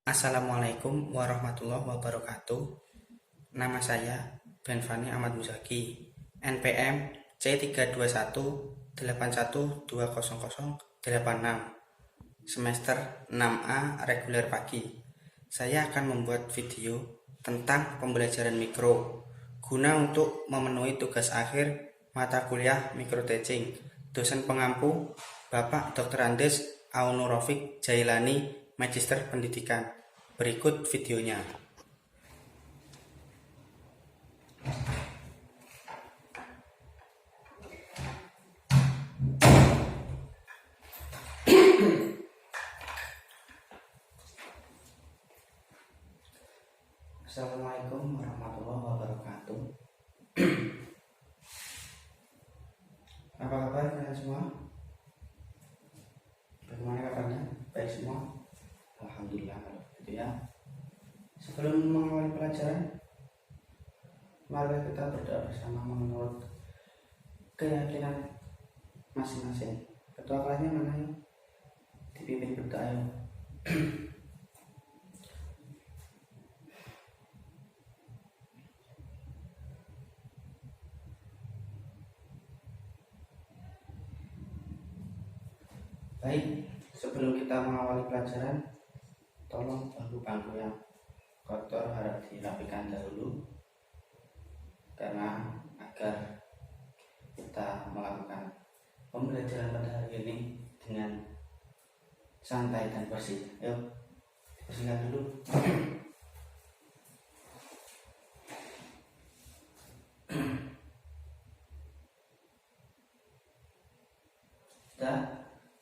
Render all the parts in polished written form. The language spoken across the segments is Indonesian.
Assalamualaikum warahmatullahi wabarakatuh. Nama saya Benfani Ahmad Muzaki, NPM C32181200086, semester 6A reguler pagi. Saya akan membuat video tentang pembelajaran mikro guna untuk memenuhi tugas akhir mata kuliah mikro teaching. Dosen pengampu Bapak Dr. Andes Aunurofik Jailani, Magister Pendidikan. Berikut videonya. Assalamualaikum warahmatullahi wabarakatuh. Apa kabar kalian semua? Bagaimana kabarnya? Baik semua? Alhamdulillah kalau gitu ya. Sebelum mengawali pelajaran, mari kita berdoa bersama menurut keyakinan masing-masing. Ketua kelasnya mana ya? Dipimpin berdoa ya. Baik, sebelum kita mengawali pelajaran, tolong bangku-bangku yang kotor harap dirapikan dahulu, karena agar kita melakukan pembelajaran pada hari ini dengan santai dan bersih. Ayo, bersihkan dulu. Sudah,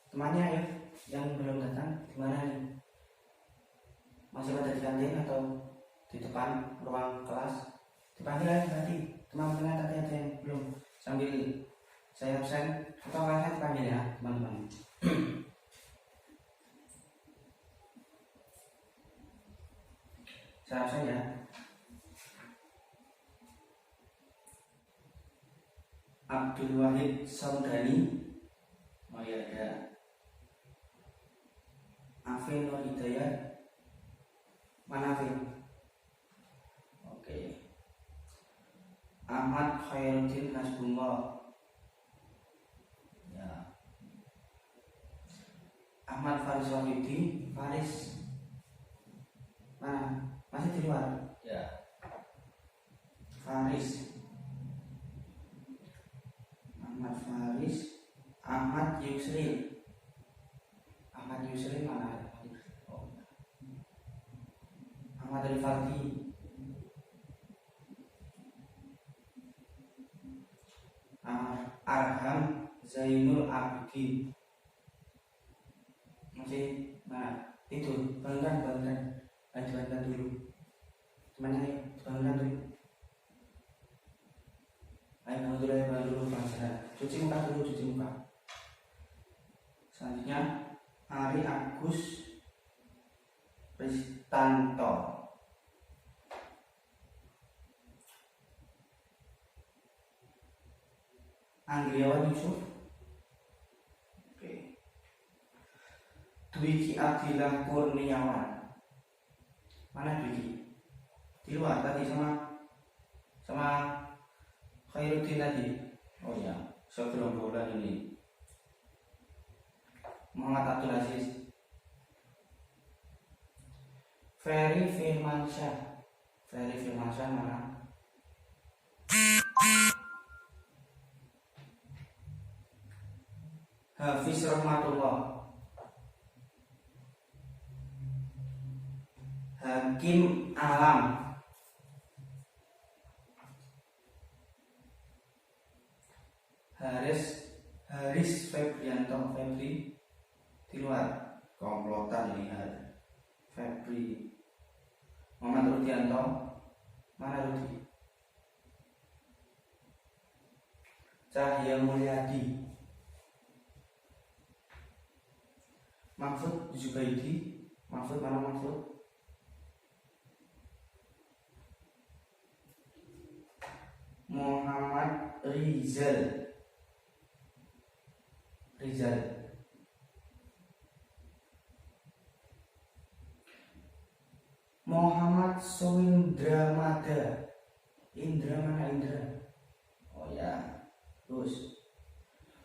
temannya ya yang belum datang gimana nih? Masih pada di kantin atau di depan ruang kelas? Dipanggil aja tadi teman-teman, tadi ada yang belum, sambil saya absen atau kelasnya dipanggil ya teman-teman. Saya absen ya. Abdul Wahid Saudani, oh ya ada Afin Nur Hidayat, mana Afin? Oke. Ahmad Khairuddin Hasbullah, ya. Ahmad Faris Wahidi, Faris mana? Masih di luar? Ya. Faris, Ahmad Faris, Ahmad Yusri. Ahmad Yusri mana? Oh. Ahmad Al-Fatih, Arham Zainul Abidin. Masih mana? Itu bangunkan dulu. Gimana ya? Bangunkan dulu. Ayo bangun dulu pelajaran. Cuci muka. Selanjutnya Ari Agus Pristanto, Anggriawan Yusuf. Oke. Dwiki Abdillah Kurniawan, mana Dwiki? Di luar tadi sama Khairuddin tadi. Oh ya, segerombolan ini. Muhammad Abdul Aziz. Ferry Firmansyah mana? Hafiz Rahmatullah. Hakim Alam. Haris Febrianto, Febri di luar, komplotan ini. Febri. Muhammad Rudianto, mana Rudi? Cahya Mulyadi. Mahfud Zubaidi. Mahfud mana Mahfud? Muhammad Rizal. Muhammad Suwindramada. Indra mana Indra? Oh ya, terus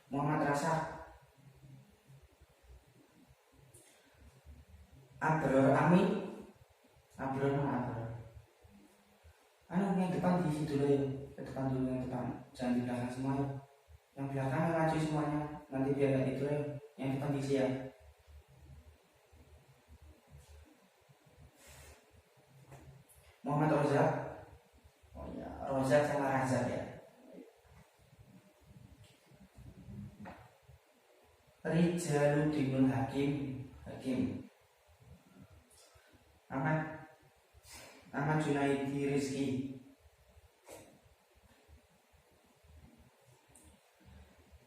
Muhammad Rasak. Abror Amin. Abror mana Abror? Yang depan di situ dulu ya. Ke depan dulu, yang depan. Jangan di belakang semua ya. Yang belakang maju semuanya. Nanti biar nggak itu ya. Yang depan diisi ya. Muhammad Rozak. Oh ya, Rozak sama Razak ya. Rijaluddinul Hakim. Hakim. Ahmad Junaidi Rizki.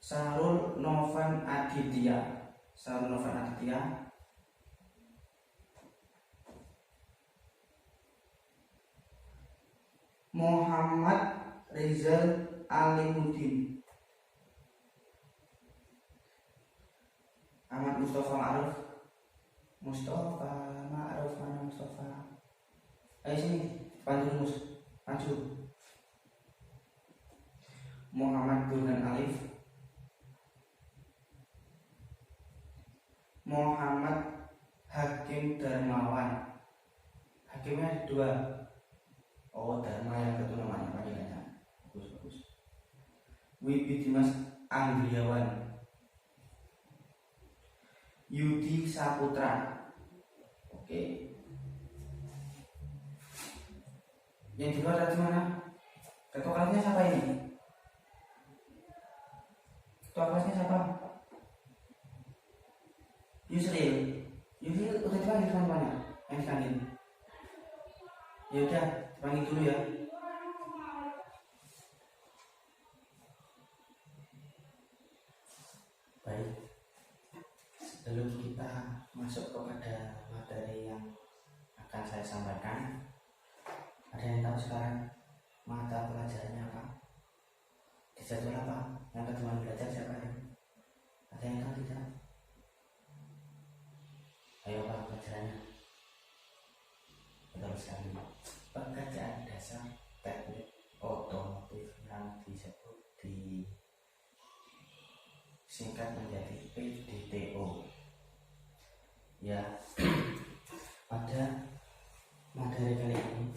Sarul Novan Aditya. Sarul Novan Aditya. Muhammad Rizal Alimuddin. Ahmad Mustafa Ma'ruf. Mustafa Ma'ruf mana Mustafa? Ayo sini, pandu mus, maju. Muhammad Burhan Alif. Muhammad Hakim Darmawan. Hakimnya ada 2. Oh, Dharma yang satu namanya panggilannya. Bagus. Wibi Dimas Anggriawan. Yudi Saputra. Oke. Yang di luar tadi mana? Ketua kelasnya siapa ini? Ketua kelasnya siapa? Yusril. Yusril udah dipanggil teman-temannya. Yang dipanggil. Ya udah, dipanggil dulu ya. Baik. Sebelum kita masuk kepada materi yang akan saya sampaikan, ada yang tahu sekarang mata pelajarannya apa? Di jadwal apa? Yang teman belajar siapa ya? Ada yang tahu tidak? Ayo Pak, pelajarannya. Betul sekali. Pekerjaan dasar teknik otomotif yang disebut disingkat menjadi PDTO. Ya, pada materi kali ini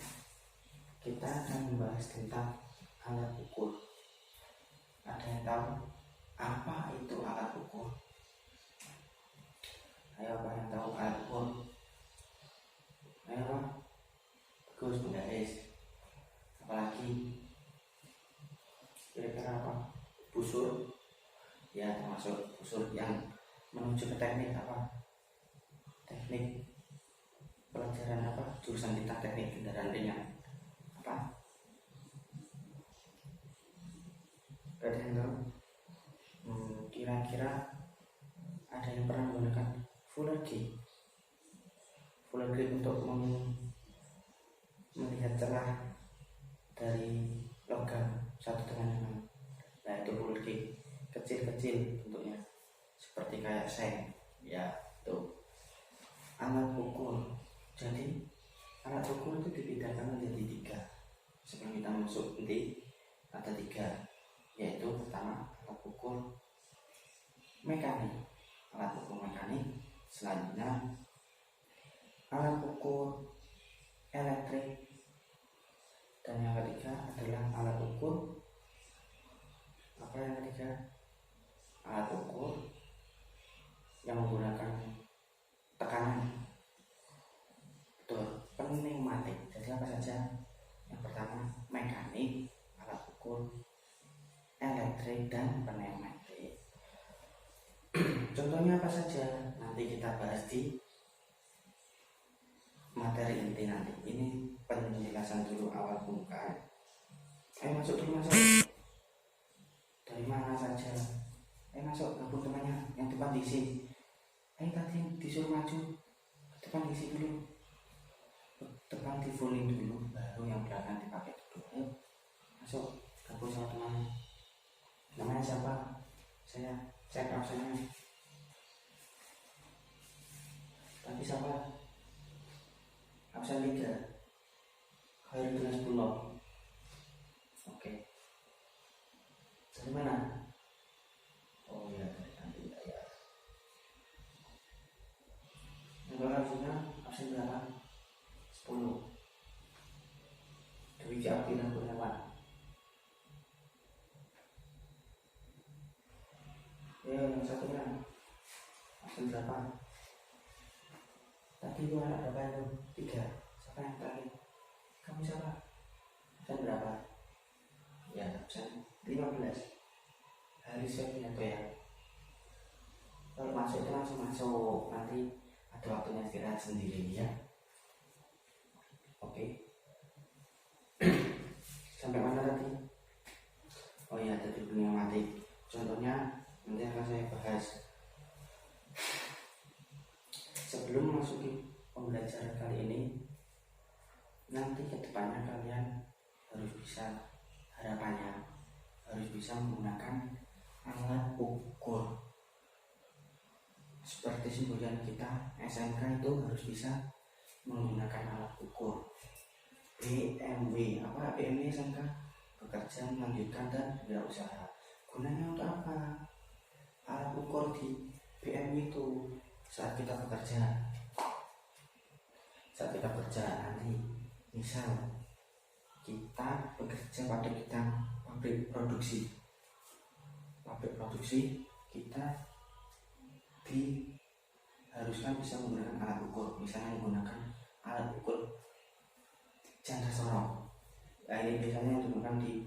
kita akan membahas tentang alat ukur. Ada yang tahu apa itu alat ukur? Ayo, apa yang tahu alat ukur? Ayo Pak. Bagus, guys. Apalagi kira-kira apa? Busur. Ya, termasuk busur yang menuju ke teknik apa? Teknik pelajaran apa? Jurusan kita teknik kendaraan ringan. Apa? Ada yang tahu? Kira-kira ada yang pernah menggunakan fuller gauge? Fuller gauge untuk melihat celah dari logam satu dengan yang lain. Nah, itu fuller gauge. Kecil-kecil bentuknya, seperti kayak seng. Ya, itu alat ukur. Jadi alat ukur itu dibedakan menjadi 3. Sebelum kita masuk nanti ada 3, yaitu pertama alat ukur mekanik, selanjutnya alat ukur elektrik, dan yang ketiga adalah alat ukur apa? Yang ketiga alat ukur yang menggunakan tekanan. Betul, pneumatik. Jadi apa saja? Yang pertama mekanik, alat ukur elektrik, dan pneumatik. Contohnya apa saja? Nanti kita bahas di materi inti nanti. Ini penjelasan dulu awal pembukaan. Ayo masuk dulu, masuk. Dari mana saja? Ayo masuk, gabung temannya. Yang depan diisi. Ayo tadi disuruh maju. Depan diisi dulu. Depan di volume dulu, baru yang belakang dipakai dulu. Ayo masuk, gabung sama temannya. Namanya siapa? Saya cek absennya. Tapi siapa? Absen absen 3. Khairudin Bulog. Oke. Dari mana? Oh iya, dari nanti ya. Yang harusnya absen berapa? 10. Dewi Api dan Kurniawan. Ya, yang satunya absen berapa? Tadi itu anak berapa itu? 3. Siapa yang terakhir? Kamu siapa? Absen berapa? Ya, absen 15. Haris Febrianto ya. Kalau masuk itu langsung masuk, nanti ada waktunya istirahat sendiri ya. Oke. Sampai mana tadi? Oh iya, tadi pneumatik. Contohnya nanti akan saya bahas. Sebelum masuki pembelajaran kali ini, nanti kedepannya kalian harus bisa, harapannya harus bisa menggunakan alat ukur. Seperti semboyan kita SMK itu harus bisa menggunakan alat ukur. BMW, apa BMW SMK? Bekerja, melanjutkan dan berwirausaha. Gunanya untuk apa? Alat ukur di BMW itu saat kita bekerja nanti, misal kita bekerja pada bidang pabrik produksi, kita diharuskan bisa menggunakan alat ukur, misalnya menggunakan alat ukur jangka sorong. Nah, ini biasanya yang digunakan di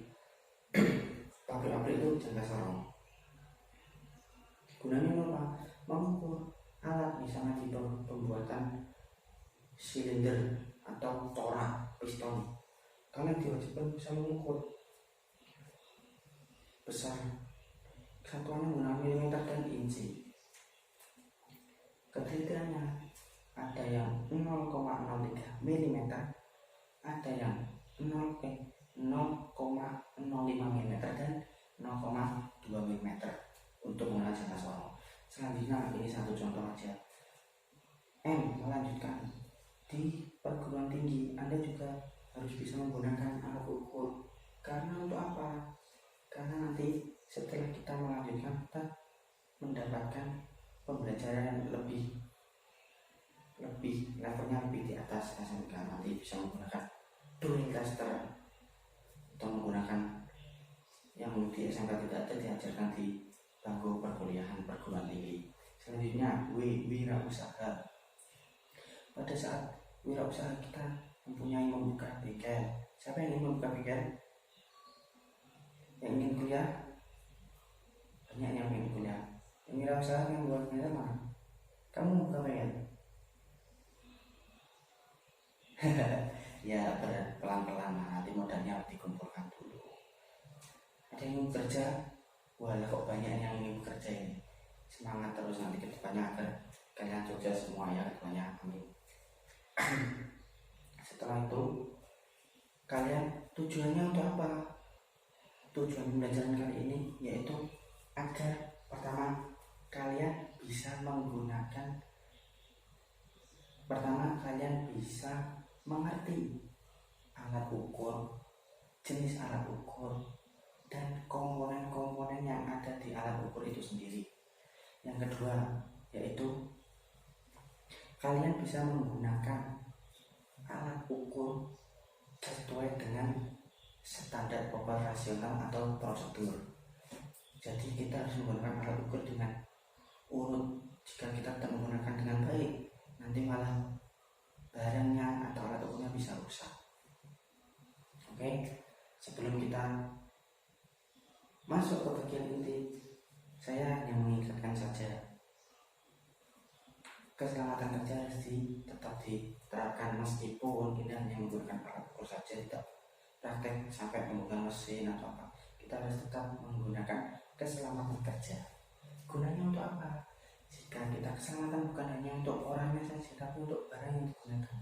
pabrik-pabrik itu jangka sorong. Gunanya apa? Mengukur alat, misalnya di pembuatan silinder atau torak piston. Kalian diwajibkan bisa mengukur besar satuannya menggunakan milimeter dan inci. Ketelitiannya ada yang 0,03 mm, ada yang 0,05 mm dan 0,2 mm untuk mengenal jangka sorong. Selanjutnya ini satu contoh aja. Melanjutkan di perguruan tinggi, Anda juga harus bisa menggunakan alat ukur. Karena untuk apa? Karena nanti setelah kita melanjutkan, kita mendapatkan pembelajaran yang lebih levelnya lebih di atas SMK, nanti bisa menggunakan drawing tester atau menggunakan yang di SMK tidak ada, diajarkan di bangku perkuliahan perguruan tinggi. Selanjutnya wirausaha. Pada saat wirausaha kita membuka bengkel. Siapa yang ingin membuka bengkel? Yang ingin kuliah? Banyak yang ingin kuliah. Yang wirausaha yang buat bengkel mana? Kamu membuka bengkel? Ya, pelan-pelan, nanti modalnya dikumpulkan dulu. Ada yang ingin bekerja? Wah, kok banyak yang ingin bekerja ini. Semangat terus nanti ke depannya agar kalian sukses semua ya, kedepannya. Amin. Setelah itu, kalian tujuannya untuk apa? Tujuan pembelajaran kali ini yaitu agar pertama kalian bisa mengerti alat ukur, jenis alat ukur, dan komponen-komponen yang ada di alat ukur itu sendiri. Yang kedua yaitu kalian bisa menggunakan alat ukur sesuai dengan standar operasional atau prosedur. Jadi kita harus menggunakan alat ukur dengan urut. Jika kita tidak menggunakan dengan baik, nanti malah barangnya atau alat ukurnya bisa rusak. Oke, sebelum kita masuk ke bagian inti, saya hanya mengingatkan saja, keselamatan kerja harus tetap diterapkan meskipun kita hanya menggunakan alat ukur saja, tidak praktek sampai menggunakan mesin atau apa. Kita harus tetap menggunakan keselamatan kerja. Gunanya untuk apa? Jika kita keselamatan bukan hanya untuk orangnya saja, tapi untuk barang yang digunakan.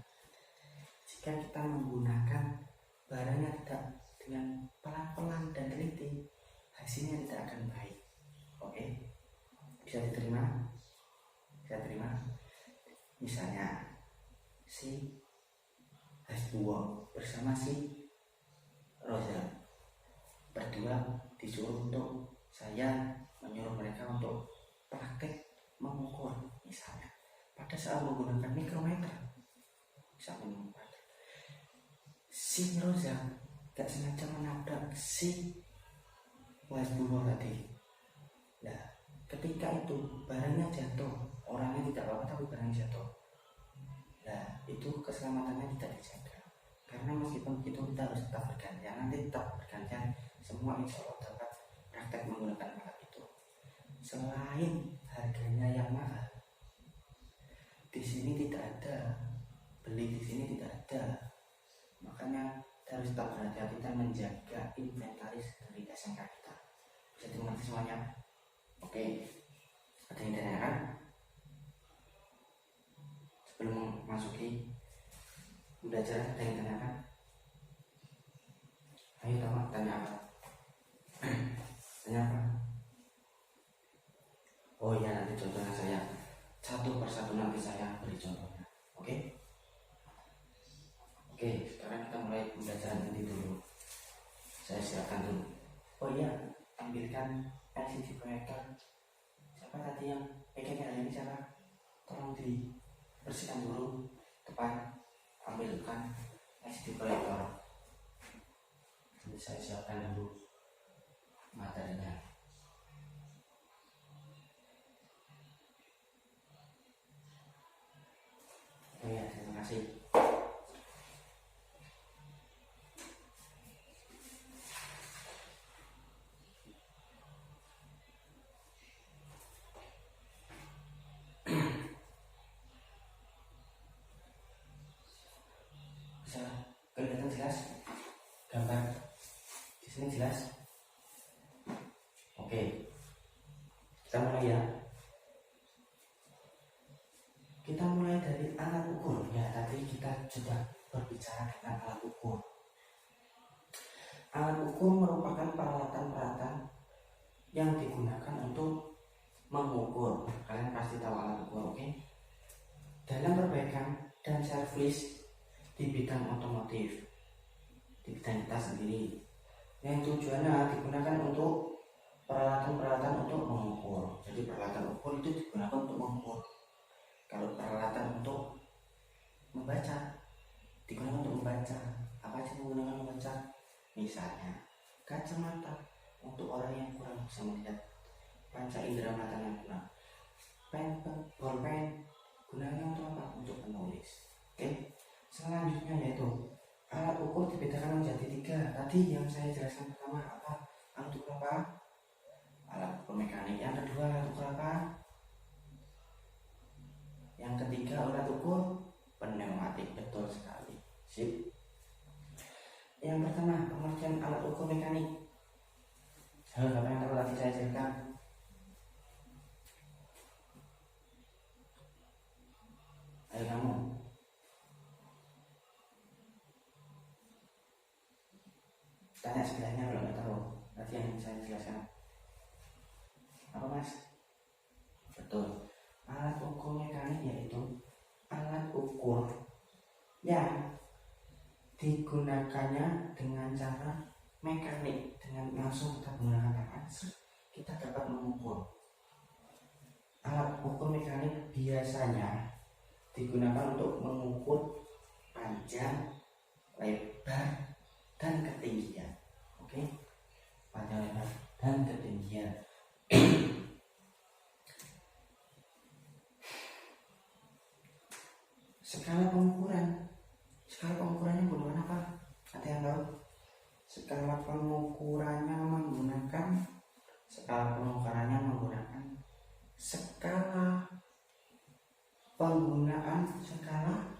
Jika kita menggunakan barangnya tidak dengan pelan-pelan dan teliti, hasilnya tidak akan baik. Oke, bisa diterima? Bisa terima? Misalnya si S2 bersama si Rosa. Berdua disuruh untuk saya menyuruh mereka untuk praktek mengukur, misalnya pada saat menggunakan mikrometer. Si Rosa gak sengaja menabrak si Westbrook tadi. Nah, ketika itu barangnya jatuh, orangnya tidak apa-apa tapi barangnya jatuh. Nah, itu keselamatannya tidak dijaga. Karena meskipun itu kita harus tetap bergantian, nanti tetap bergantian, semua insya Allah dapat praktek menggunakan alat itu. Selain harganya yang mahal, di sini tidak ada, beli di sini tidak ada. Makanya kita harus tetap berhati-hati dan menjaga inventaris dari SMK kita. Bisa dimengerti semuanya? Oke, ada yang ditanyakan? Sebelum memasuki pembelajaran, ada yang ditanyakan? Ayo teman, tanya apa? Tanya apa? Oh iya, nanti contohnya saya satu persatu nanti saya beri contohnya. Oke? Oke, sekarang kita mulai pembelajaran inti dulu. Saya siapkan dulu. Oh iya, ambilkan LCD proyektor. Siapa tadi yang pegang hari ini siapa? Tolong dibersihkan dulu depan. Ambilkan LCD proyektor. Nanti saya siapkan dulu materinya. Oh ya, terima kasih. Bisa kelihatan jelas gambar di sini jelas? Oke, kita mulai ya. Kita mulai dari alat ukur. Ya, tadi kita sudah berbicara tentang alat ukur. Alat ukur merupakan peralatan-peralatan yang digunakan untuk mengukur. Kalian pasti tahu alat ukur, oke? Dalam perbaikan dan servis di bidang otomotif, di bidang kita sendiri, yang tujuannya digunakan untuk peralatan-peralatan untuk mengukur. Jadi peralatan ukur itu digunakan untuk mengukur. Kalau peralatan untuk membaca digunakan untuk membaca. Apa sih menggunakan membaca? Misalnya kacamata untuk orang yang kurang bisa melihat, panca indera mata yang kurang, bolpen gunanya untuk apa? Untuk menulis. Oke. Selanjutnya yaitu alat ukur dibedakan menjadi 3. Tadi yang saya jelaskan pertama apa? Alat ukur apa? Alat ukur mekanik. Yang kedua alat ukur apa? Yang ketiga alat ukur pneumatik. Betul sekali. Sip. Yang pertama pengertian alat ukur mekanik. Halo, apa yang tahu tadi saya ceritakan? Ayo kamu. Tanya sebelahnya kalau nggak tahu. Tadi yang saya jelaskan. Apa mas? Betul. Alat ukur mekanik yaitu alat ukur yang digunakannya dengan cara mekanik, dengan langsung kita menggunakan tangan kita dapat mengukur. Alat ukur mekanik biasanya digunakan untuk mengukur panjang, lebar, dan ketinggian. Oke? Panjang, lebar, dan ketinggian. Skala pengukurannya menggunakan apa? Ada yang tahu? Skala pengukurannya menggunakan skala penggunaan skala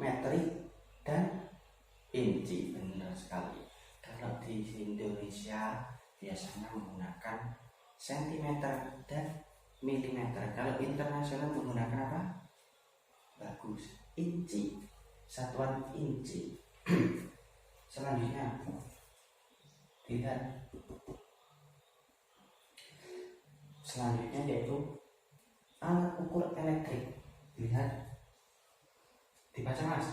metrik dan inci. Benar sekali. Kalau di Indonesia biasanya menggunakan sentimeter dan milimeter. Kalau internasional menggunakan apa? Bagus, inci, satuan inci. Selanjutnya lihat. Selanjutnya yaitu alat ukur elektrik. Lihat, dibaca Mas.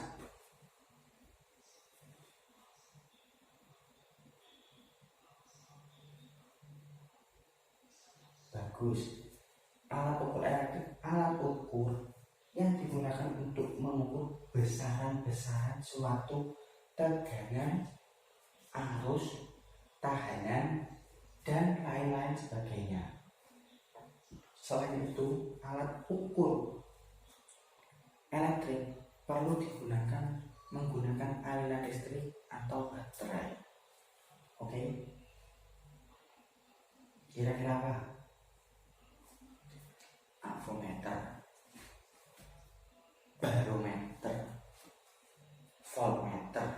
Bagus. Alat ukur elektrik, alat ukur yang digunakan untuk mengukur besaran-besaran suatu tegangan, arus, tahanan, dan lain-lain sebagainya. Selain itu, alat ukur elektrik perlu digunakan menggunakan aliran listrik atau baterai. Oke? Kira-kira apa? Avometer, barometer, voltmeter,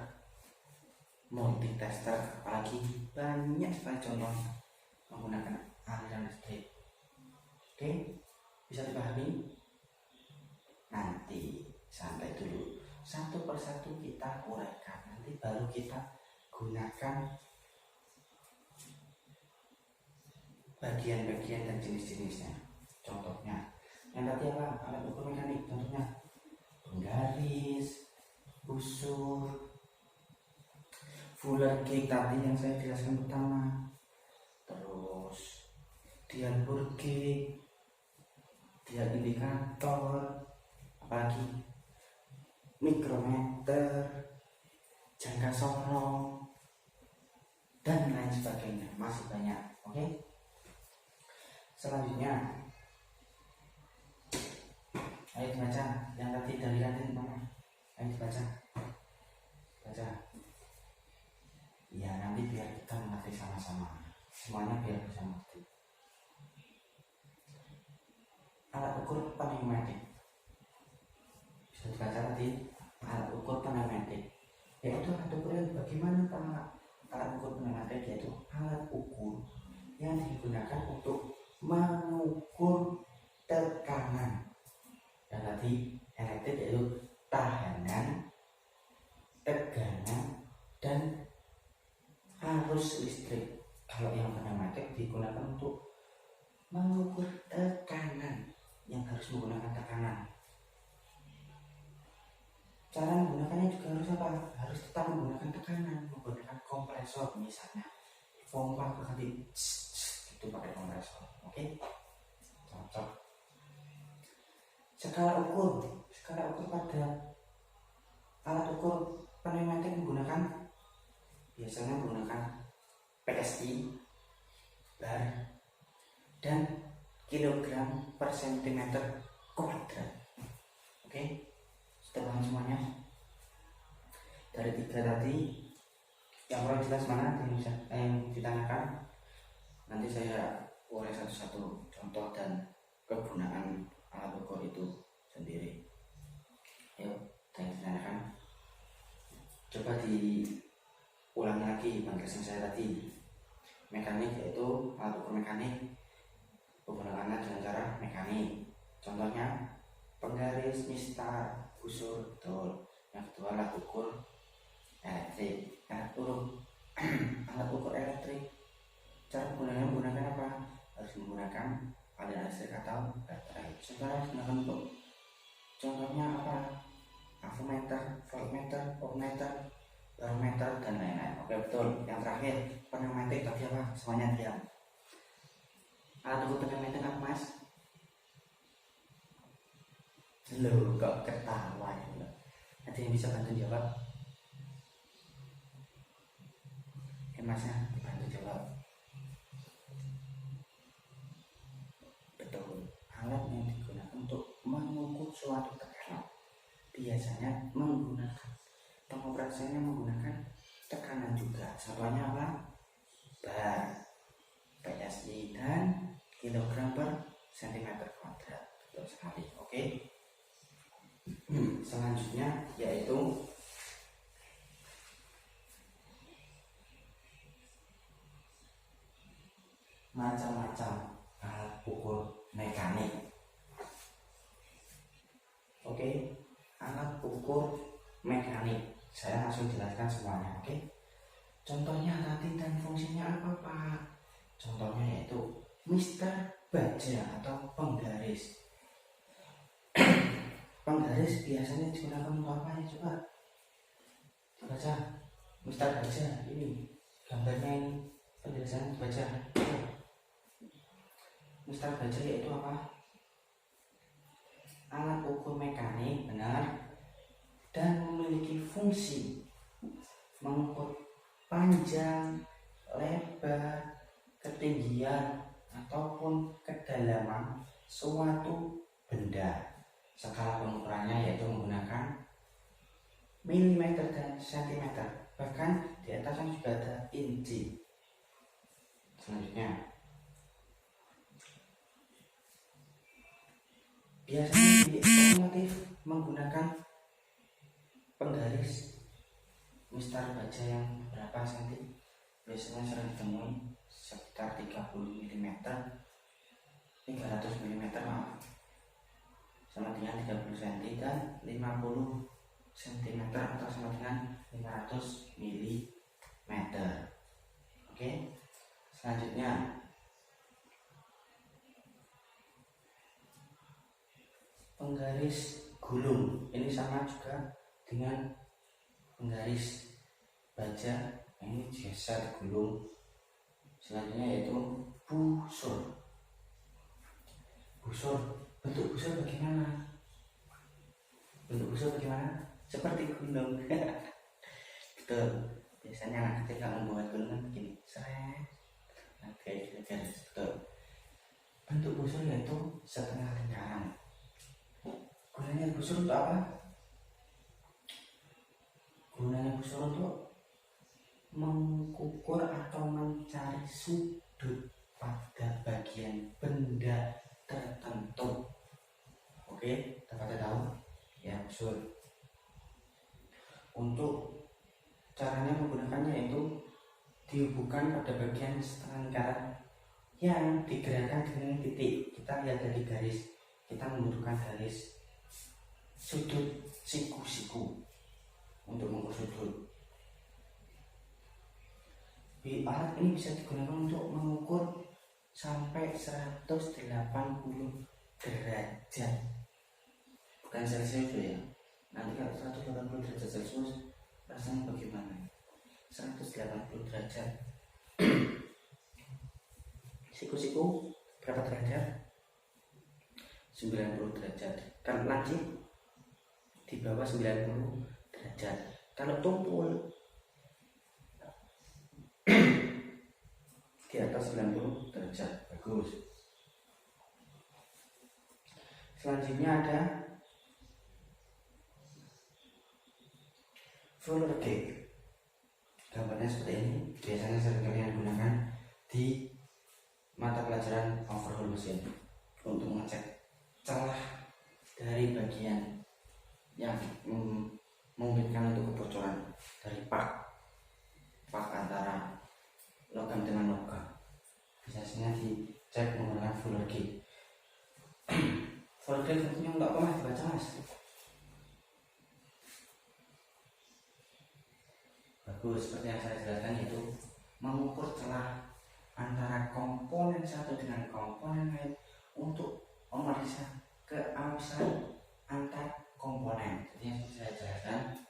multitester, apalagi banyak sekali contoh menggunakan aliran listrik. Oke, bisa dipahami? Nanti santai dulu, satu persatu kita uraikan, nanti baru kita gunakan bagian-bagian dan jenis-jenisnya. Contohnya, yang tadi apa? Alat ukur mekanik, contohnya penggaris, busur, fuller gauge tadi yang saya jelaskan pertama, terus dial gauge, dial indikator, apalagi mikrometer, jangka sorong, dan lain sebagainya, masih banyak. Oke, selanjutnya ayo dibaca yang tadi dari kantin mana? Ayo dibaca, baca. Ya, nanti biar kita mengerti sama-sama, semuanya biar bisa mengerti. Alat ukur pneumatik, bisa dibaca tadi. Alat ukur pneumatik yaitu alat ukur yang bagaimana Pak? Alat ukur pneumatik yaitu alat ukur yang digunakan untuk mengukur tekanan, dan tadi elektrik yaitu tahanan, tegangan, dan arus listrik. Kalau yang pneumatik digunakan untuk mengukur tekanan, yang harus menggunakan tekanan. Cara menggunakannya juga harus apa? Harus tetap menggunakan tekanan, menggunakan kompresor misalnya, pompa berganti itu pakai kompresor. Oke, cocok. Skala ukur pada alat ukur pneumatik biasanya menggunakan PSI, bar, dan kilogram per sentimeter kuadrat. Oke, sudah paham semuanya? Dari tiga tadi yang kurang jelas mana yang ditanyakan, nanti saya urai satu-satu contoh dan kegunaan alat ukur itu sendiri. Ayo, yang ditanyakan coba diulangi lagi penjelasan saya tadi. Mekanik yaitu alat ukur mekanik, penggunaannya dengan cara mekanik. Contohnya penggaris, mistar, busur, betul. Yang kedua alat ukur elektrik. Alat ukur elektrik, cara menggunakan apa? Harus menggunakan aliran listrik atau baterai. Sekarang gunakan untuk contohnya apa? Avometer, voltmeter, ohmmeter, barometer, dan lain-lain. Oke, betul. Yang terakhir pneumatik tadi apa? Semuanya diam. Alat ukur pneumatik apa Mas? Loh, kok ketawa ya? Ada yang bisa bantu jawab? Masnya dibantu jawab. Betul, alat yang digunakan untuk mengukur suatu tekanan biasanya menggunakan pengoperasiannya menggunakan tekanan juga. Satuannya apa? Bar, PSI, dan kilogram per sentimeter kuadrat. Betul sekali. Oke. Selanjutnya yaitu macam-macam alat ukur mekanik. Oke, alat ukur mekanik. Saya langsung jelaskan semuanya. Oke. Contohnya tadi dan fungsinya apa Pak? Contohnya yaitu mister baja atau penggaris. Penggaris biasanya digunakan untuk apa ya? Coba baca, Mister baca ini gambarnya, ini penjelasannya baca. Mister baca yaitu apa? Alat ukur mekanik, benar, dan memiliki fungsi mengukur panjang, lebar, ketinggian ataupun kedalaman suatu benda. Skala pengukurannya yaitu menggunakan milimeter dan sentimeter, bahkan di atasnya juga ada inci. Selanjutnya, biasanya di otomotif menggunakan penggaris Mister baja yang berapa senti? Biasanya sering ditemui sekitar 30 mm, 300 mm sama dengan 30 cm, dan 50 cm atau sama dengan 500 mm. Oke, selanjutnya penggaris gulung. Ini sama juga dengan penggaris baja, ini biasa digulung. Selanjutnya yaitu busur. Bentuk busur bagaimana? Seperti gunung. Betul. Biasanya anak kecil kalau membuat gunungan begini, seret. Oke, garis. Betul. Bentuk busur yaitu setengah lingkaran. Gunanya busur untuk apa? Gunanya busur untuk mengukur atau mencari sudut pada bagian benda tertentu. Oke, dapat tahu ya busur. Untuk caranya menggunakannya yaitu dihubungkan pada bagian setengah lingkaran yang digerakkan dengan titik. Kita lihat dari garis, kita membutuhkan garis sudut siku-siku untuk mengukur sudut. Alat ini bisa digunakan untuk mengukur sampai 180 derajat, bukan Celcius ya. Nanti kalau 180 derajat Celcius rasanya bagaimana? 180 derajat siku-siku berapa derajat? 90 derajat. Kalau lancip di bawah 90 derajat. Kalau tumpul di atas 90 derajat. Bagus. Selanjutnya ada roller gauge. Gambarnya seperti ini. Biasanya sering kalian gunakan di mata pelajaran overhaul mesin untuk mengecek celah dari bagian yang memungkinkan untuk kebocoran dari pak antara logam dengan logam. Biasanya dicek menggunakan roller gauge. Roller gauge fungsinya untuk apa, Mas? Dibaca, Mas. Bagus, seperti yang saya jelaskan, yaitu mengukur celah antara komponen satu dengan komponen lain untuk memeriksa keausan antar komponen. Jadi yang saya jelaskan,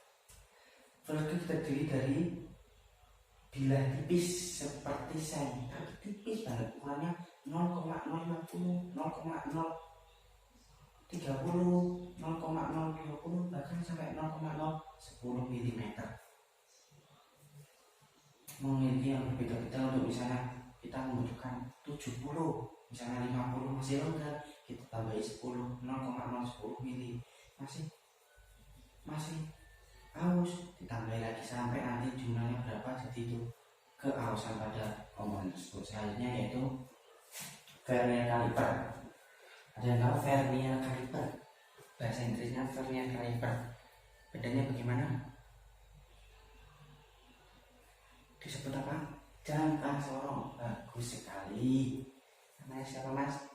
roller gauge terdiri dari bilah tipis seperti sen, tapi tipis banget, ukurannya 0,050, 0,030, 0,020, bahkan sampai 0,010 mm. Memiliki yang berbeda-beda. Untuk misalnya kita membutuhkan 70, misalnya 50 masih rendah, kita tambahi 10, 0,010 mm, masih aus, ditambah lagi sampai nanti jumlahnya berapa, jadi itu keausan pada komponen tersebut. Selanjutnya yaitu vernier caliper. Ada yang tahu vernier caliper? Bahasa Inggrisnya vernier caliper. Bedanya bagaimana? Disebut apa? Jangka sorong. Bagus sekali. Namanya siapa, Mas?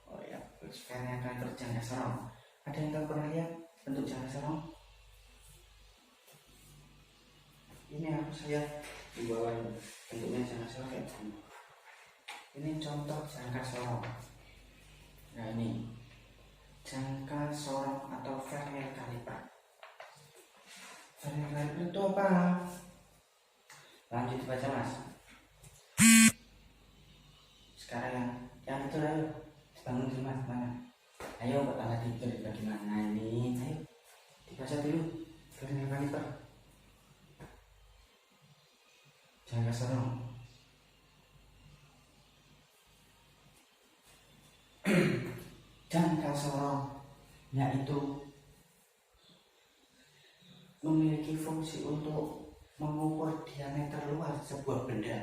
Oh ya, vernier caliper jangka sorong. Ada yang tahu pernah lihat bentuk jangka sorong? Ini saya di bawah bentuknya jangka sorong kayak gini. Ini contoh jangka sorong. Nah, ini jangka sorong atau itu apa? Lanjut baca mas. Sekarang yang itu ayo bangun dulu mas, mana? Ayo buat tangga tidur bagaimana ini? Ayo dibaca dulu. Kalian kaliper. Jangan keserong. Jangka sorong yaitu memiliki fungsi untuk mengukur diameter luar sebuah benda.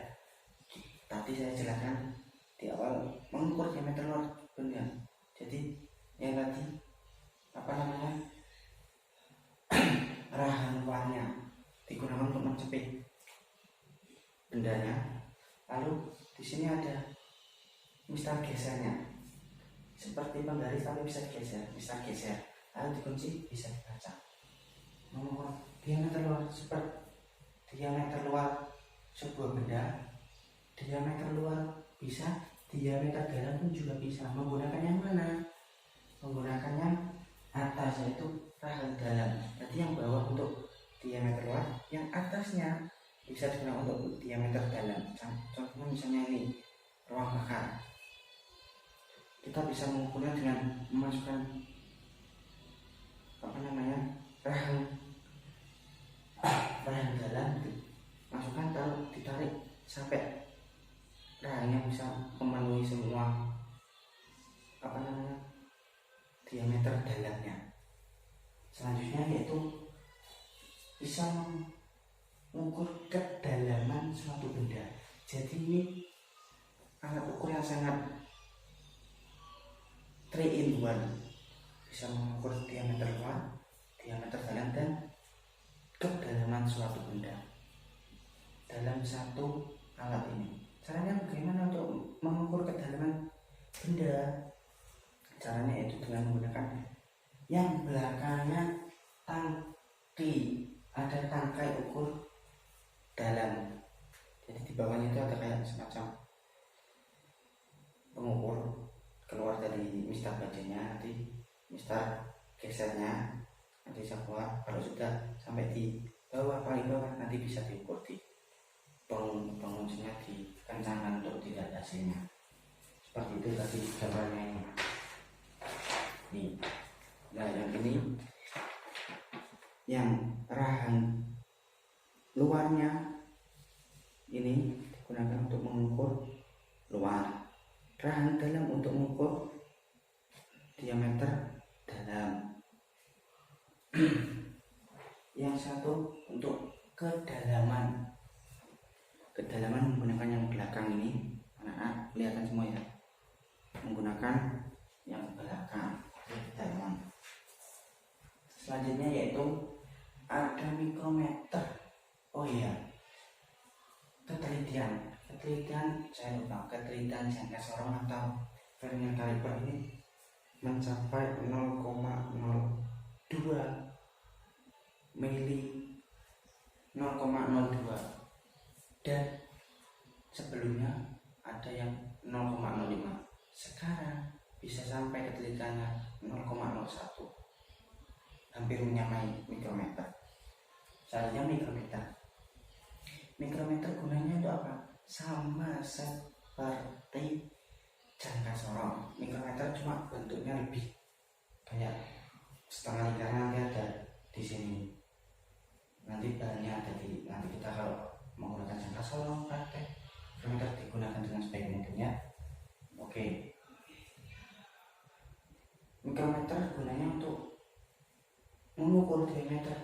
Tadi saya jelaskan di awal, mengukur diameter luar benda. Jadi yang tadi apa namanya, rahan luarnya digunakan untuk mencepit bendanya. Lalu di sini ada mistar gesernya, seperti penggaris tapi bisa digeser, mistar geser. Lalu dikunci bisa dibaca. Mengukur diameter luar seperti diameter luar sebuah benda, diameter luar bisa, diameter dalam pun juga bisa. Menggunakan yang mana? Menggunakan yang atas, yaitu rahan dalam. Jadi yang bawah untuk diameter luar, yang atasnya bisa digunakan untuk diameter dalam. Contohnya misalnya ini ruang bakar, kita bisa mengukurnya dengan memasukkan apa namanya, rahan dalam, masukkan, taruh, ditarik sampai rahannya bisa memenuhi semua apa namanya, diameter dalamnya. Selanjutnya yaitu bisa mengukur kedalaman suatu benda. Jadi ini alat ukur yang sangat 3 in 1, bisa mengukur diameter luar, diameter dalam, dan kedalaman suatu benda dalam satu alat ini. Caranya bagaimana untuk mengukur kedalaman benda? Caranya yaitu dengan menggunakan yang belakangnya tangki, ada tangkai ukur dalam. Jadi di bawahnya itu ada kayak semacam pengukur, keluar dari mistar bajanya, nanti mistar gesernya nanti bisa keluar. Kalau sudah sampai di bawah, paling bawah, nanti bisa diukur di penguncinya, dikencangkan untuk tidak hasilnya. Seperti itu tadi gambarnya ini. Nih, nah yang ini yang rahan luarnya ini digunakan untuk mengukur luar, rahan dalam untuk mengukur diameter dalam. Yang satu untuk kedalaman menggunakan yang belakang ini. Anak-anak kelihatan semua ya, menggunakan yang belakang, kedalaman. Selanjutnya yaitu ada mikrometer. Oh iya, ketelitian saya lupa, ketelitian jangka sorong atau vernier caliper ini mencapai 0,02 mili, 0,02, dan sebelumnya ada yang 0,05. sekarang bisa sampai ketelitiannya 0,01, hampir menyamai mikrometer. Selanjutnya mikrometer gunanya untuk apa? Sama seperti jangka sorong. Mikrometer cuma bentuknya lebih kayak setengah lingkaran, nanti ada di sini, nanti bahannya ada di, nanti kita kalau menggunakan jangka sorong pakai mikrometer digunakan dengan sebaik mungkinnya. Oke, mikrometer gunanya untuk mengukur diameter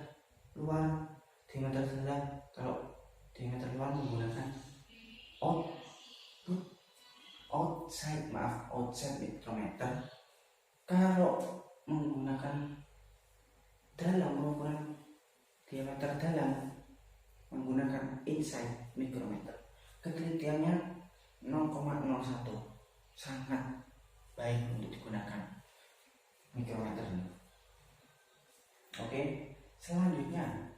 luar, diameter dalam. Kalau diameter luar menggunakan outside mikrometer. Kalau menggunakan dalam, mengukuran diameter dalam, menggunakan inside mikrometer. Ketelitiannya 0,01, sangat baik untuk digunakan mikrometer ini. Oke, selanjutnya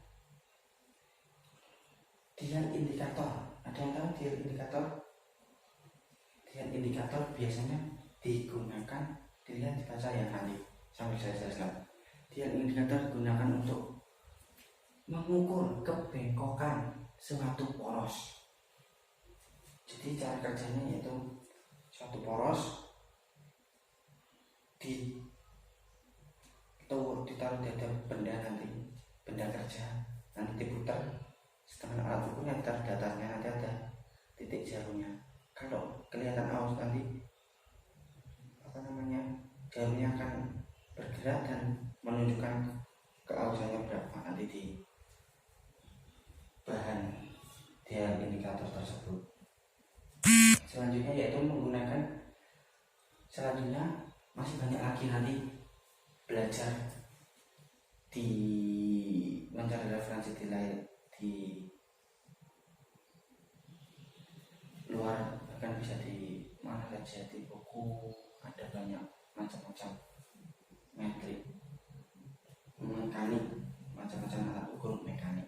dian indikator. Ada yang tahu dian indikator? Dian indikator biasanya digunakan, dilihat dibaca ya nanti sambil saya jelaskan. Dian indikator digunakan untuk mengukur kebengkokan suatu poros. Jadi cara kerjanya yaitu suatu poros ditaruh di atas benda, nanti benda kerja nanti diputar setengah alat ukurnya ditaruh di atasnya, nanti ada titik jarumnya. Kalau kelihatan aus nanti jarumnya akan bergerak dan menunjukkan keausannya berapa nanti di bahan dia indikator tersebut. Selanjutnya yaitu masih banyak lagi nanti belajar di mencari referensi di luar, bahkan bisa di mana saja, di buku ada banyak macam-macam metrik mekanik, macam-macam alat ukur mekanik.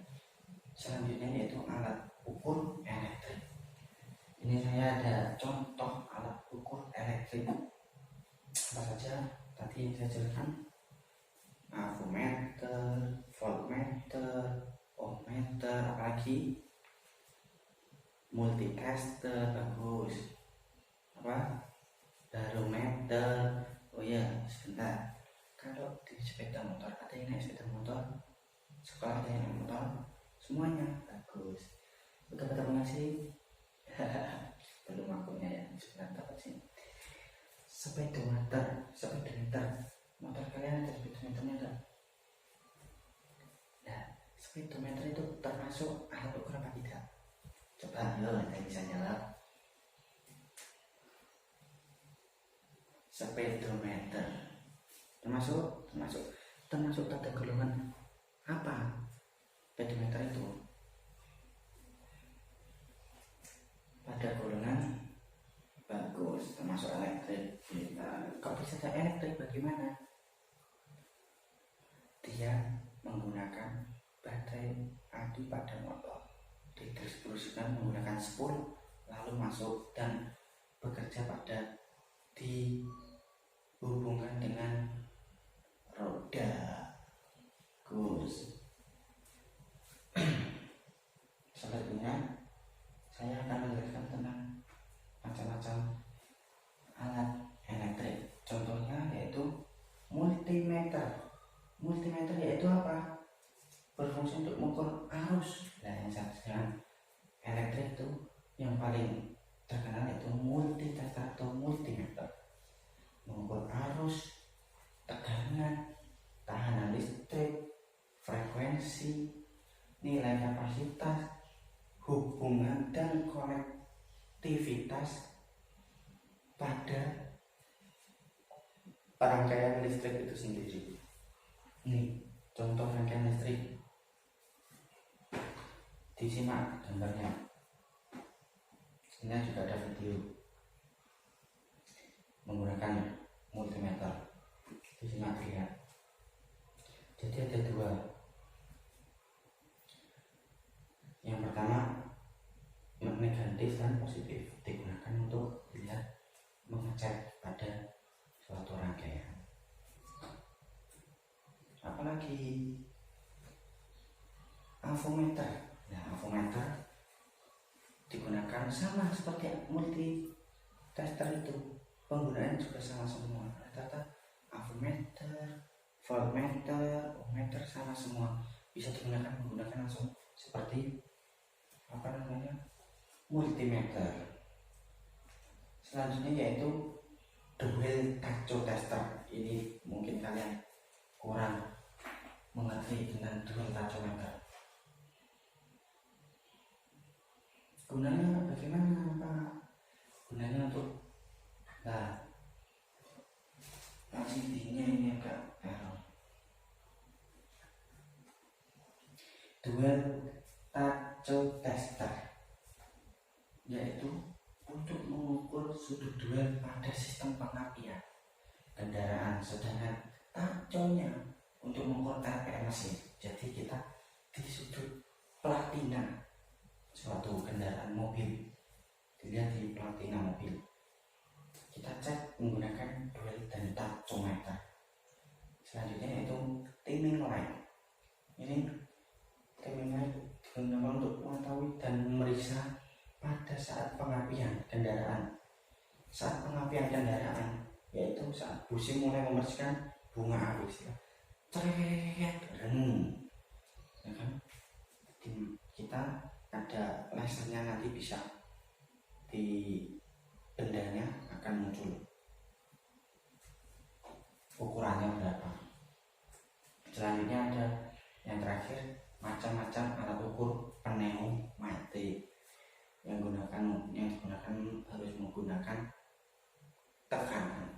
Selanjutnya yaitu alat ukur elektrik. Ini saya ada contoh alat ukur elektrik apa saja tadi saya jelaskan: avometer, voltmeter, ohmmeter, apalagi multitester, bagus, barometer. Oh ya, sebentar, kalau di sepeda motor, ada yang naik sepeda motor sekolah, ada yang naik motor, semuanya bagus. Udah ketemu sih? Belum akunya ya, sebentar dapat sih. Speedometer, motor kalian ada speedometernya enggak? Nah, speedometer itu termasuk alat ukur apa tidak? Coba yuk, ada yang bisa jawab. Speedometer termasuk pada golongan apa? Speedometer itu pada golongan bagus, termasuk elektrik. Kok bisa ada elektrik? Bagaimana? Dia menggunakan baterai aki pada motor, didistribusikan menggunakan spool, lalu masuk dan bekerja pada dihubungkan dengan roda. Gus. Selanjutnya saya akan menjelaskan tentang macam-macam alat elektrik. Contohnya yaitu multimeter. Multimeter yaitu apa? Berfungsi untuk mengukur arus. Nah, yang sekarang elektrik itu yang paling terkenal yaitu multitester atau multimeter, mengukur arus, tegangan, tahanan listrik, frekuensi, nilai kapasitas, hubungan dan konektivitas pada rangkaian listrik itu sendiri. Ini contoh rangkaian listrik, disimak gambarnya. Ini juga ada video menggunakan multimeter, disimak lihat. Jadi ada dua. Yang pertama negatif dan positif, digunakan untuk dilihat mengecek pada suatu rangkaian. Apalagi avometer. Nah, avometer digunakan sama seperti multi tester itu, penggunaan juga sama semua. Rata-rata avometer, voltmeter, ohmmeter sama semua, bisa menggunakan langsung seperti multimeter. Selanjutnya yaitu dual tacho tester. Ini mungkin kalian kurang mengerti tentang dual tachometer. Gunanya bagaimana Pak? Gunanya untuk LCD-nya ini agak error. Dual tacho tester yaitu untuk mengukur sudut duel pada sistem pengapian kendaraan, sedangkan tachonya untuk mengukur RPM mesin. Jadi kita di sudut platina suatu kendaraan mobil, dilihat di platina mobil, kita cek menggunakan dual dan tachometer. Selanjutnya yaitu timing light. Ini busi mulai membersihkan bunga habis ya. Ceret, ya kan? Kita ada lasernya, nanti bisa di bendanya akan muncul ukurannya berapa. Selanjutnya ada yang terakhir, macam-macam alat ukur pneumatik yang digunakan harus menggunakan tekanannya.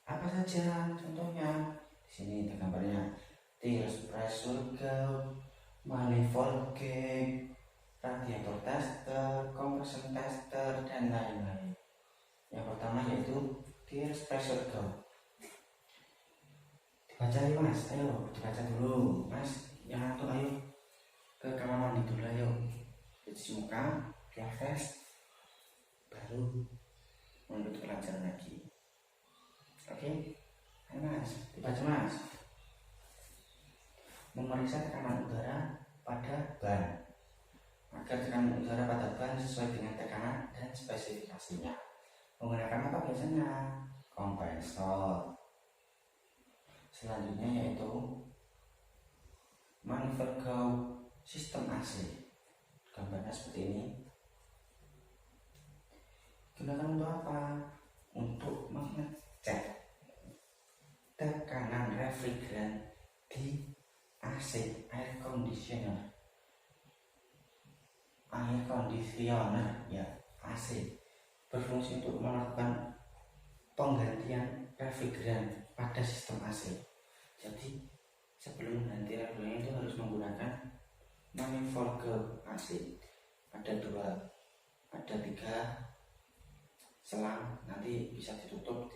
Apa saja contohnya? Di sini gambarnya: Tears pressure gauge, manifold gauge, radiator tester, compression tester, dan lain-lain. Yang pertama yaitu tears pressure gauge. Dibaca ya mas, ayo dibaca dulu mas. Yang ngantuk ayo ke kamar mandi dulu, ayo cuci muka, fresh, baru menuntut pelajaran lagi. Oke, ayo mas, dibaca mas. Memeriksa tekanan udara pada ban agar tekanan udara pada ban sesuai dengan tekanan dan spesifikasinya. Menggunakan apa biasanya? Kompresor. Selanjutnya yaitu manifold gauge sistem AC. Gambarnya seperti ini. Gunakan untuk apa? Untuk mengecek tekanan refrigeran di AC, air conditioner ya, AC, berfungsi untuk melakukan penggantian refrigeran pada sistem AC. Jadi sebelum mengganti refrigeran itu harus menggunakan manifold gauge AC. Ada tiga selang, nanti bisa ditutup.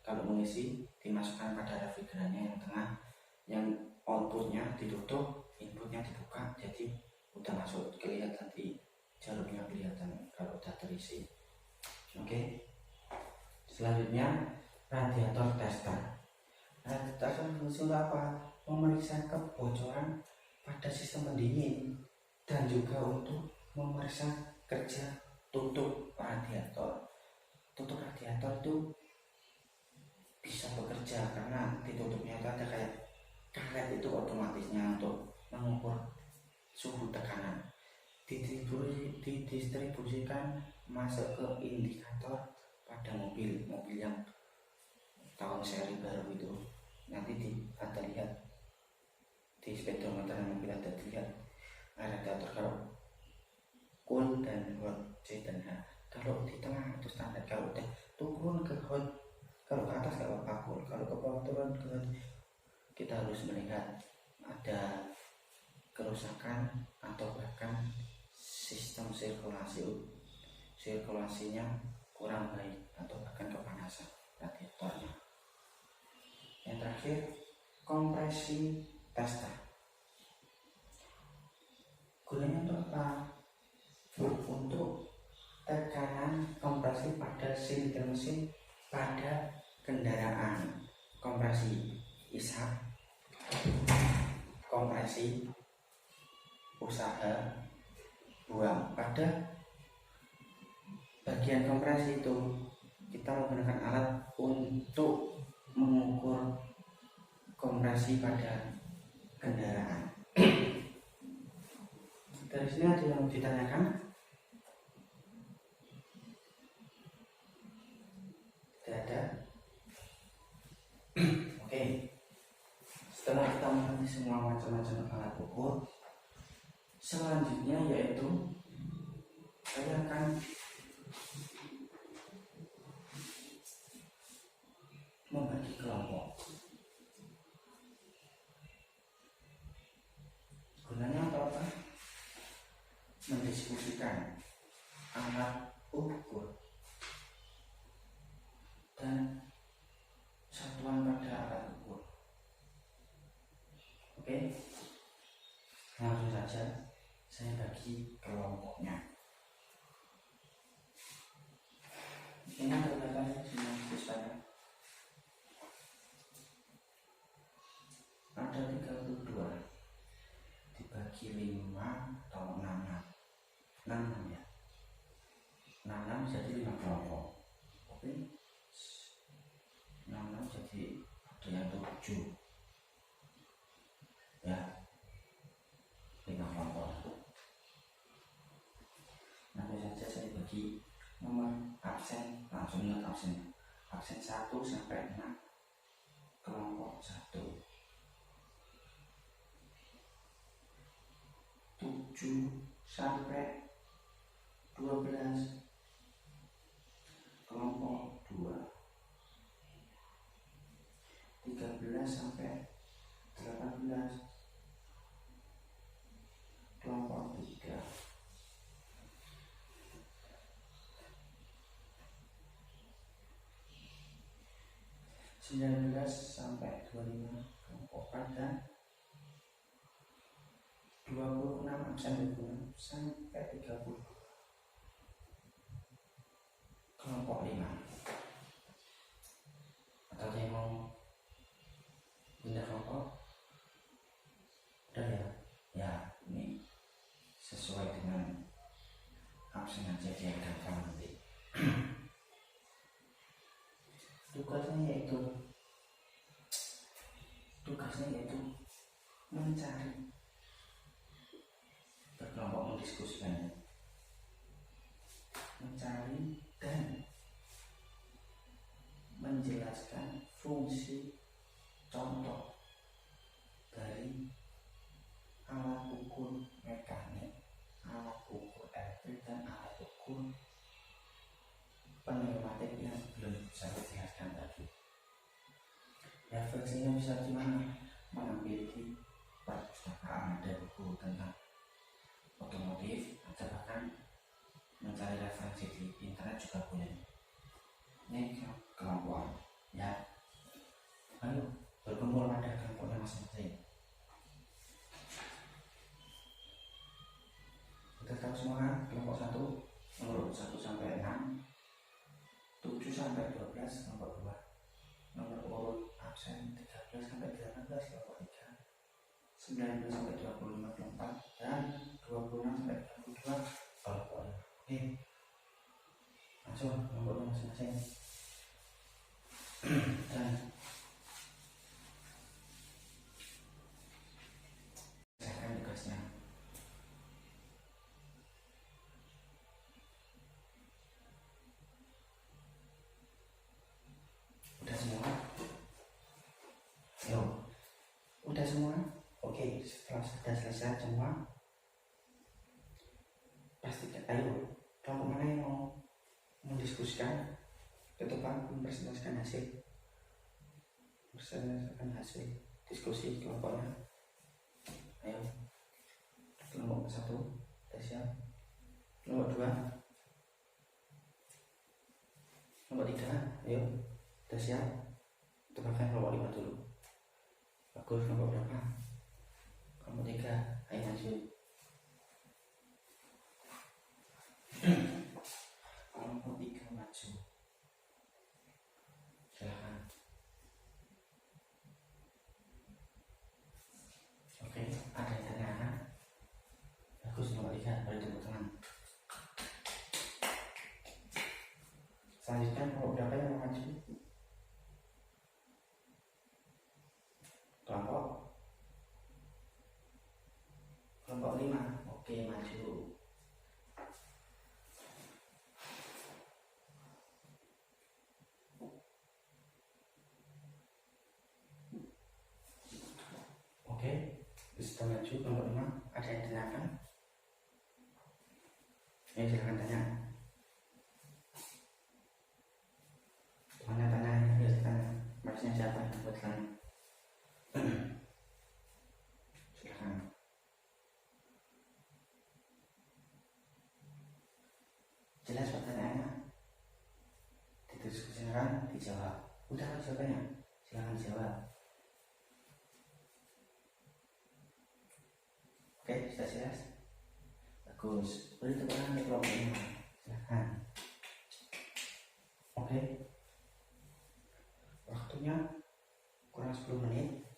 Kalau mengisi dimasukkan pada refrigerannya yang tengah, yang outputnya ditutup, inputnya dibuka, jadi udah masuk, kelihatan di jarumnya, kelihatan kalau udah terisi. Oke. Selanjutnya radiator tester. Radiator tester berfungsi untuk apa? Memeriksa kebocoran pada sistem pendingin dan juga untuk memeriksa kerja tutup radiator. Tutup radiator itu bisa bekerja karena ditutupnya itu ada kayak karet itu otomatisnya untuk mengukur suhu tekanan. Didistribusikan masuk ke indikator pada mobil yang tahun seri baru itu. Nanti ada lihat di speedometer mobil, ada lihat radiator kalau cool dan hot, C dan H. Kalau di tengah itu standar, kalau udah turun ke hot, kalau ke atas kalau cool, kalau ke bawah turun ke hot. Kita harus melihat ada kerusakan atau bahkan sistem sirkulasinya kurang baik atau bahkan kepanasan radiatornya. Yang terakhir, kompresi tester. Gunanya untuk apa? Untuk tekanan kompresi pada silinder mesin pada kendaraan. Kompresi isap, kompresi usaha buang. Pada bagian kompresi itu kita menggunakan alat untuk mengukur kompresi pada kendaraan. Dari sini ada yang ditanyakan? Tidak ada? Oke. Setelah kita mengerti semua macam-macam alat ukur, selanjutnya yaitu saya akan membagi kelompok. Gunanya untuk apa? Mendiskusikan alat ukur dan satuan pada alat ukur. Oke, langsung saja saya bagi kelompoknya. Ini ada berapa semua siswanya? Ada 32 dibagi 5 atau 6 ya. 6 jadi 5 kelompok. Oke, di foto yang 7 ya, 5 kelompok. Nanti saja saya bagi nomor absen, langsung lihat absen 1 sampai 6 kelompok 1, 7 sampai 12 kelompok 2, 13 sampai 18 kelompok 3, 19 sampai 25 kelompok 4, dan 26 absen 26 sampai 30 kelompok 5. Atau yang mau pindah kelompok udah ya, ya ini sesuai dengan absen aja dia gampang nanti. Tugasnya yaitu mencari, berkelompok mendiskusikan, mencari dan menjelaskan fungsi contoh dari alat ukur mekanik, alat ukur elektrik, dan alat ukur pneumatik yang belum saya jelaskan tadi. Referensinya bisa di mana? Mengambil di perpustakaan, ada buku tentang otomotif, atau bahkan mencari referensi di internet juga boleh. Ini kelompok ya, ayo berkumpul pada kelompoknya masing-masing. Kita tahu semua kelompok 1 nomor 1 sampai 6, 7 sampai 12 kelompok 2, nomor urut absen 13 sampai 18 kelompok 3, 19 sampai 25 kelompok 4, dan 26 sampai 32 kelompok 5. Oke, langsung kelompoknya masing-masing. Dan saya tugasnya. Udah semua? Yo, udah semua? Oke, setelah sudah selesai semua, pasti ayo kelompok mana yang mau mendiskusikan ke depan, mempresentasikan hasil diskusi kelompoknya. Ayo, kelompok 1 udah siap, kelompok 2, kelompok 3, ayo udah siap. Tebakkan kelompok 5 dulu. Bagus, kelompok berapa? Kelompok 3, ayo maju. Kelompok 3 maju. Silahkan. Oke, ada yang tanya? Bagus, kelompok 3, beri tepuk tangan. Selanjutnya kelompok berapa yang mau maju? Kelompok 5. Oke, maju. Oke, sudah maju kelompok 5. Ada yang tanyakan? Ya, silakan tanya. Mana tanya? Ya, tanya. Maksudnya siapa yang buat tanya? Silakan. Jelas pertanyaannya? Didiskusikan, dijawab. Udah jawabannya? Silakan jawab. Oke, sudah jelas? Bagus. Beri tepuk tangan di kelompok 5. Silakan. Oke. Waktunya kurang 10 menit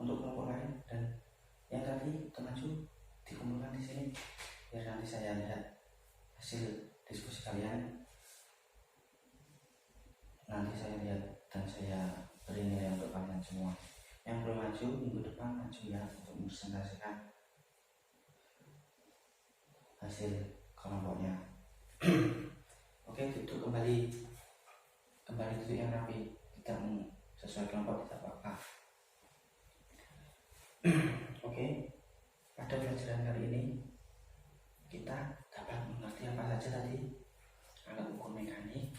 untuk kelompok lain, dan yang tadi maju dikumpulkan di sini biar nanti saya lihat hasil diskusi kalian. Nanti saya lihat dan saya maju, minggu depan maju ya, untuk mempresentasikan hasil kelompoknya. Oke, duduk kembali duduk yang rapi, tidak sesuai kelompok tidak apa-apa. Oke, pada pelajaran kali ini kita dapat mengerti apa saja tadi: alat ukur mekanik,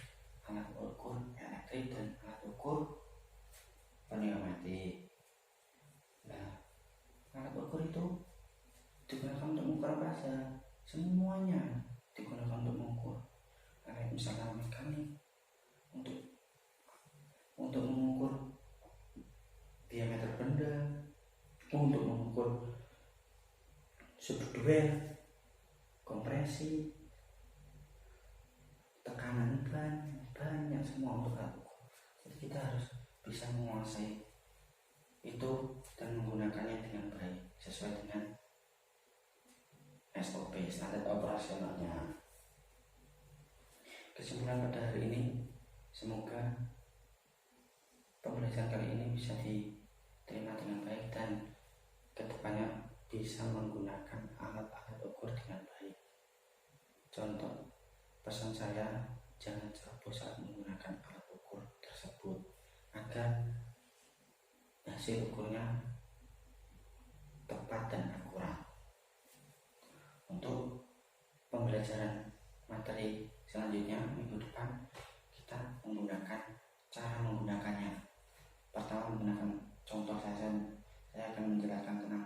alat ukur elektrik, dan alat ukur pneumatik. Nah, alat ukur itu digunakan untuk mengukur apa saja? Semuanya digunakan untuk mengukur. Misalnya mekanik untuk mengukur diameter benda, untuk mengukur subduel, kompresi, tekanan ban, banyak semua untuk alat ukur. Jadi kita harus bisa menguasai itu dan menggunakannya dengan baik sesuai dengan SOP, standar operasionalnya. Kesimpulan pada hari ini, semoga pembelajaran kali ini bisa diterima dengan baik dan kedepannya bisa menggunakan alat-alat ukur dengan baik. Contoh pesan saya, jangan ceroboh saat menggunakan alat ukur tersebut agar hasil ukurnya tepat dan akurat. Untuk pembelajaran materi selanjutnya minggu depan, kita menggunakan cara menggunakannya. Pertama, menggunakan contoh saya akan menjelaskan tentang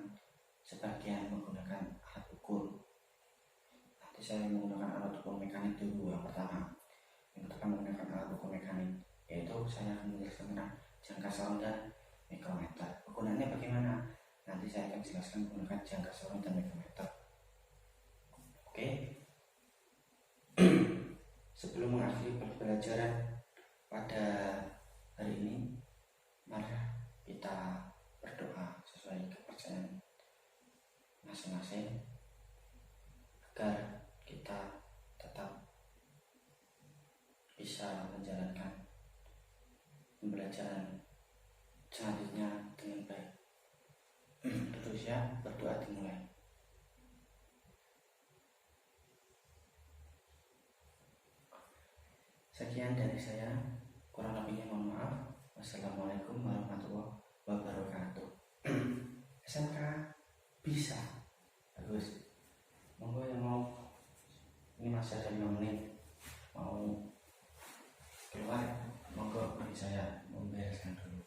sebagian menggunakan alat ukur. Nanti saya menggunakan alat ukur mekanik dulu yang pertama. Minggu depan menggunakan alat ukur mekanik, yaitu saya akan menjelaskan tentang jangka saung dan mikrometer. Penggunaannya bagaimana? Nanti saya akan jelaskan menggunakan jangka saung dan mikrometer. Oke. Sebelum mengakhiri pembelajaran pada hari ini, mari kita berdoa sesuai kepercayaan masing-masing agar kita tetap bisa menjalankan pembelajaran selanjutnya dengan baik. Duduk siap, berdoa dimulai. Sekian dari saya, kurang lebihnya mohon maaf. Wassalamualaikum warahmatullahi wabarakatuh. SMK bisa bagus. Monggo yang mau, ini masih ada 5 menit, mau keluar, monggo bagi saya membereskan dulu.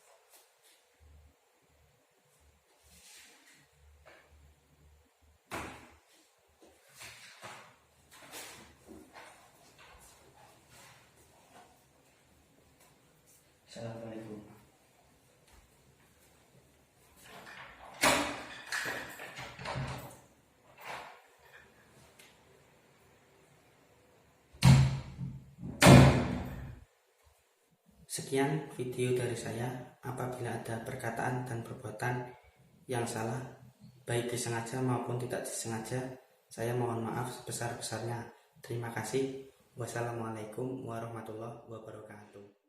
Assalamualaikum. Sekian video dari saya. Apabila ada perkataan dan perbuatan yang salah, baik disengaja maupun tidak disengaja, saya mohon maaf sebesar-besarnya. Terima kasih. Wassalamualaikum warahmatullahi wabarakatuh.